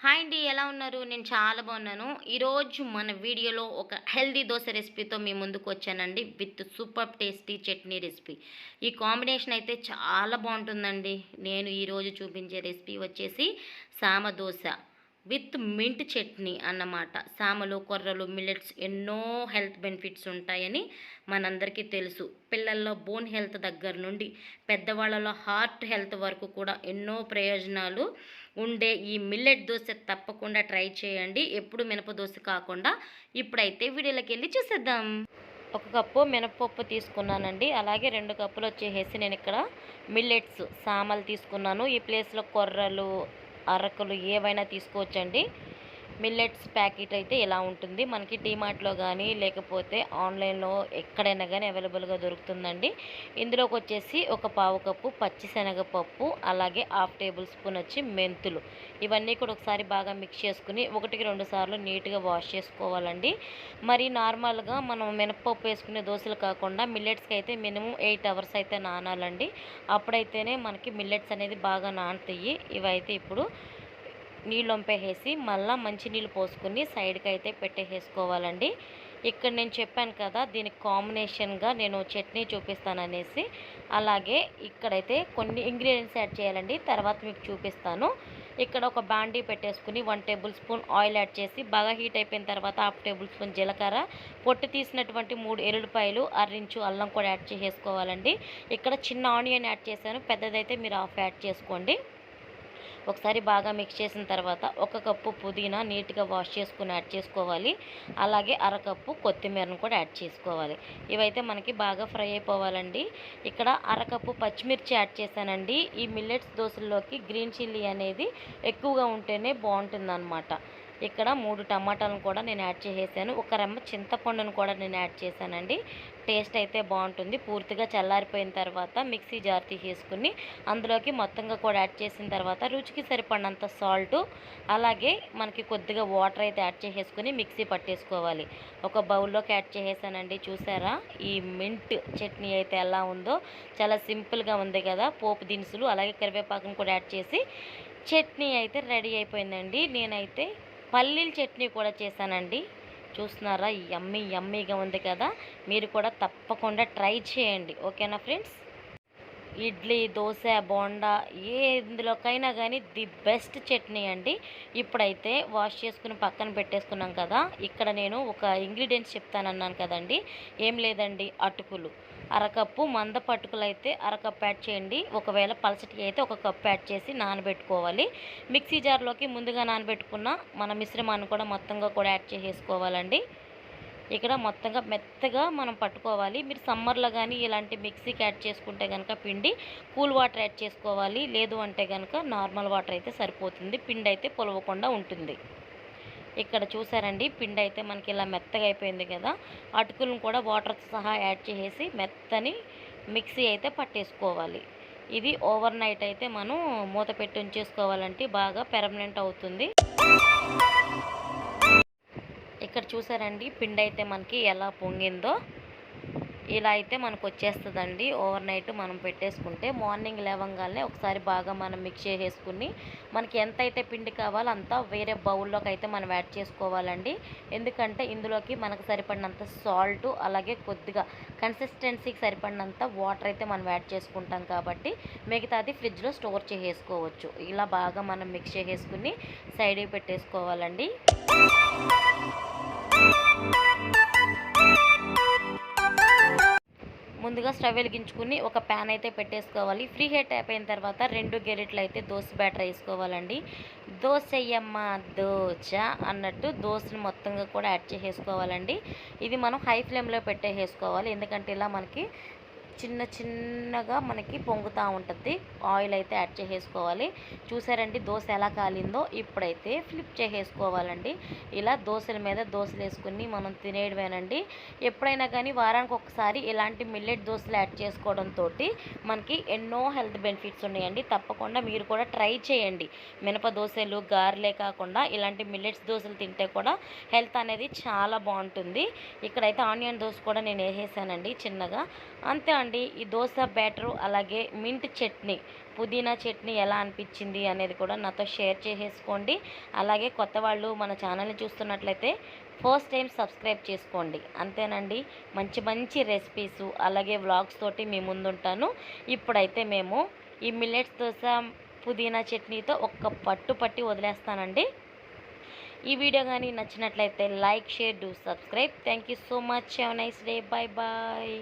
Hi అండి. ఎలా ఉన్నారు? నేను చాలా బాగున్నాను. ఈరోజు మన వీడియోలో ఒక హెల్తీ దోస రెసిపీతో మీ ముందుకు వచ్చానండి. With super tasty chutney recipe. ఈ కాంబినేషన్ అయితే చాలా బాగుంటుందండి. నేను ఈరోజు చూపించే రెసిపీ వచ్చేసి సామ దోస విత్ మింట్ చట్నీ అన్నమాట. సామలు, కొర్రలు, మిల్లెట్స్ ఎన్నో హెల్త్ బెనిఫిట్స్ ఉంటాయని మనందరికీ తెలుసు. పిల్లల్లో బోన్ హెల్త్ దగ్గర నుండి పెద్దవాళ్ళలో హార్ట్ హెల్త్ వరకు కూడా ఎన్నో ప్రయోజనాలు ఉండే ఈ మిల్లెట్ దోశ తప్పకుండా ట్రై చేయండి. ఎప్పుడు మినప దోశ కాకుండా. ఇప్పుడైతే వీడియోలోకి వెళ్ళి చూసేద్దాం. ఒక కప్పు మినపప్పు తీసుకున్నానండి. అలాగే 2 కప్పులు వచ్చేసి నేను ఇక్కడ మిల్లెట్స్ సామలు తీసుకున్నాను. ఈ ప్లేస్లో కొర్రలు, అరకలు ఏవైనా తీసుకోవచ్చండి. మిల్లెట్స్ ప్యాకెట్ అయితే ఇలా ఉంటుంది. మనకి డీమార్ట్లో కానీ లేకపోతే ఆన్లైన్లో ఎక్కడైనా కానీ అవైలబుల్గా దొరుకుతుందండి. ఇందులోకి వచ్చేసి ఒక పావు కప్పు పచ్చిశనగపప్పు, అలాగే 1/2 టేబుల్ స్పూన్ వచ్చి మెంతులు. ఇవన్నీ కూడా ఒకసారి బాగా మిక్స్ చేసుకుని 1-2 సార్లు నీట్గా వాష్ చేసుకోవాలండి. మరి నార్మల్గా మనం మినపప్పు వేసుకునే దోశలు కాకుండా మిల్లెట్స్కి అయితే మినిమం 8 అవర్స్ అయితే నానాలండి. అప్పుడైతేనే మనకి మిల్లెట్స్ అనేది బాగా నానుతాయి. ఇవైతే ఇప్పుడు నీళ్ళు వంపేసి మళ్ళీ మంచినీళ్ళు పోసుకుని సైడ్కి అయితే పెట్టేసుకోవాలండి. ఇక్కడ నేను చెప్పాను కదా, దీనికి కాంబినేషన్గా నేను చట్నీ చూపిస్తాననేసి. అలాగే ఇక్కడైతే కొన్ని ఇంగ్రీడియంట్స్ యాడ్ చేయాలండి, తర్వాత మీకు చూపిస్తాను. ఇక్కడ ఒక బాండీ పెట్టేసుకుని 1 టేబుల్ స్పూన్ ఆయిల్ యాడ్ చేసి బాగా హీట్ అయిపోయిన తర్వాత 1/2 టేబుల్ స్పూన్ జీలకర్ర, పొట్టు తీసినటువంటి 3 ఎల్లుల్లిపాయలు, 1/2 ఇంచు అల్లం కూడా యాడ్ చేసేసుకోవాలండి. ఇక్కడ చిన్న ఆనియన్ యాడ్ చేశాను, పెద్దదైతే మీరు 1/2 యాడ్ చేసుకోండి. ఒకసారి బాగా మిక్స్ చేసిన తర్వాత 1 కప్పు పుదీనా నీట్గా వాష్ చేసుకుని యాడ్ చేసుకోవాలి. అలాగే 1/2 కప్పు కొత్తిమీరను కూడా యాడ్ చేసుకోవాలి. ఇవైతే మనకి బాగా ఫ్రై అయిపోవాలండి. ఇక్కడ 1/2 కప్పు పచ్చిమిర్చి యాడ్ చేశానండి. ఈ మిల్లెట్స్ దోశల్లోకి గ్రీన్ చిల్లీ అనేది ఎక్కువగా ఉంటేనే బాగుంటుందన్నమాట. ఇక్కడ 3 టమాటాలను కూడా నేను యాడ్ చేసేసాను. 1 రెమ్మ చింతపండును కూడా నేను యాడ్ చేశానండి. టేస్ట్ అయితే బాగుంటుంది. పూర్తిగా చల్లారిపోయిన తర్వాత మిక్సీ జార్ తీసేసుకుని అందులోకి మొత్తంగా కూడా యాడ్ చేసిన తర్వాత రుచికి సరిపడినంత సాల్టు, అలాగే మనకి కొద్దిగా వాటర్ అయితే యాడ్ చేసేసుకుని మిక్సీ పట్టేసుకోవాలి. ఒక బౌల్లోకి యాడ్ చేసేసానండి. చూసారా ఈ మింట్ చట్నీ అయితే ఎలా ఉందో? చాలా సింపుల్గా ఉంది కదా. పోపు దినుసులు అలాగే కరివేపాకును కూడా యాడ్ చేసి చట్నీ అయితే రెడీ అయిపోయిందండి. నేనైతే పల్లీల చట్నీ కూడా చేశానండి. చూస్తున్నారా యమ్మీ యమ్మీగా ఉంది కదా. మీరు కూడా తప్పకుండా ట్రై చేయండి. ఓకేనా ఫ్రెండ్స్? ఇడ్లీ, దోశ, బోండా ఎందులోకైనా కానీ ది బెస్ట్ చట్నీ అండి. ఇప్పుడైతే వాష్ చేసుకుని పక్కన పెట్టేసుకున్నాం కదా. ఇక్కడ నేను ఒక ఇంగ్రీడియంట్స్ చెప్తానన్నాను కదండి. ఏం లేదండి, అటుకులు 1/2 కప్పు, మందపు అటుకులు అయితే 1/2 కప్పు యాడ్ చేయండి. ఒకవేళ పలసటి అయితే 1 కప్పు యాడ్ చేసి నానబెట్టుకోవాలి. మిక్సీ జార్లోకి ముందుగా నానబెట్టుకున్న మన మిశ్రమాన్ని కూడా మొత్తంగా కూడా యాడ్ చేసేసుకోవాలండి. ఇక్కడ మొత్తంగా మెత్తగా మనం పట్టుకోవాలి. మీరు సమ్మర్లో కానీ ఇలాంటి మిక్సీకి యాడ్ చేసుకుంటే కనుక పిండి కూల్ వాటర్ యాడ్ చేసుకోవాలి. లేదు అంటే కనుక నార్మల్ వాటర్ అయితే సరిపోతుంది. పిండి అయితే పొలవకుండా ఉంటుంది. ఇక్కడ చూసారండి, పిండి అయితే మనకి ఇలా మెత్తగా అయిపోయింది కదా. అటుకులను కూడా వాటర్తో సహా యాడ్ చేసేసి మెత్తని మిక్సీ అయితే పట్టేసుకోవాలి. ఇది ఓవర్ నైట్ అయితే మనం మూత పెట్టి ఉంచేసుకోవాలంటే బాగా పెర్మనెంట్ అవుతుంది. ఇక్కడ చూసారండి పిండి అయితే మనకి ఎలా పొంగిందో. ఇలా అయితే మనకు వచ్చేస్తుందండి. ఓవర్ నైట్ మనం పెట్టేసుకుంటే మార్నింగ్ లేవగానే ఒకసారి బాగా మనం మిక్స్ చేసేసుకుని మనకి ఎంత అయితే పిండి కావాలో అంతా వేరే బౌల్లోకి అయితే మనం యాడ్ చేసుకోవాలండి. ఎందుకంటే ఇందులోకి మనకు సరిపడినంత సాల్ట్, అలాగే కొద్దిగా కన్సిస్టెన్సీకి సరిపడినంత వాటర్ అయితే మనం యాడ్ చేసుకుంటాం కాబట్టి మిగతాది ఫ్రిడ్జ్లో స్టోర్ చేసేసుకోవచ్చు. ఇలా బాగా మనం మిక్స్ చేసేసుకుని సైడ్కి పెట్టేసుకోవాలండి. ముందుగా స్టవ్ వెలిగించుకుని ఒక ప్యాన్ అయితే పెట్టేసుకోవాలి. ఫ్రీ హీట్ అయిపోయిన తర్వాత 2 గెరిట్లు అయితే దోశ బ్యాటర్ వేసుకోవాలండి. దోశయ్యమ్మ దోశ అన్నట్టు దోశను మొత్తంగా కూడా యాడ్ చేసేసుకోవాలండి. ఇది మనం హై ఫ్లేమ్లో పెట్టేసుకోవాలి. ఎందుకంటే ఇలా మనకి చిన్నగా మనకి పొంగుతూ ఉంటుంది. ఆయిల్ అయితే యాడ్ చేసేసుకోవాలి. చూసారండి దోశ ఎలా కాలిందో. ఇప్పుడైతే ఫ్లిప్ చేసేసుకోవాలండి. ఇలా దోశల మీద దోశలు వేసుకుని మనం తినేయడమేనండి. ఎప్పుడైనా కానీ వారానికి ఒకసారి ఇలాంటి మిల్లెట్ దోశలు యాడ్ చేసుకోవడంతో మనకి ఎన్నో హెల్త్ బెనిఫిట్స్ ఉన్నాయండి. తప్పకుండా మీరు కూడా ట్రై చేయండి. మినప దోశలు, గారెలే కాకుండా ఇలాంటి మిల్లెట్స్ దోశలు తింటే కూడా హెల్త్ అనేది చాలా బాగుంటుంది. ఇక్కడైతే ఆనియన్ దోశ కూడా నేను వేసేసానండి చిన్నగా. అంతే అండి. అండి ఈ దోశ బ్యాటరు అలాగే మింట్ చట్నీ పుదీనా చట్నీ ఎలా అనిపించింది అనేది కూడా నాతో షేర్ చేసేసుకోండి. అలాగే కొత్త వాళ్ళు మన ఛానల్ని చూస్తున్నట్లయితే ఫస్ట్ టైం సబ్స్క్రైబ్ చేసుకోండి. అంతేనండి, మంచి మంచి రెసిపీసు అలాగే వ్లాగ్స్ తోటి మీ ముందుంటాను. ఇప్పుడైతే మేము ఈ మిల్లెట్స్ దోశ పుదీనా చట్నీతో ఒక్క పట్టు పట్టి వదిలేస్తానండి. ఈ వీడియో కానీ నచ్చినట్లయితే like, share, do subscribe. Thank you so much. Have nice day. Bye bye.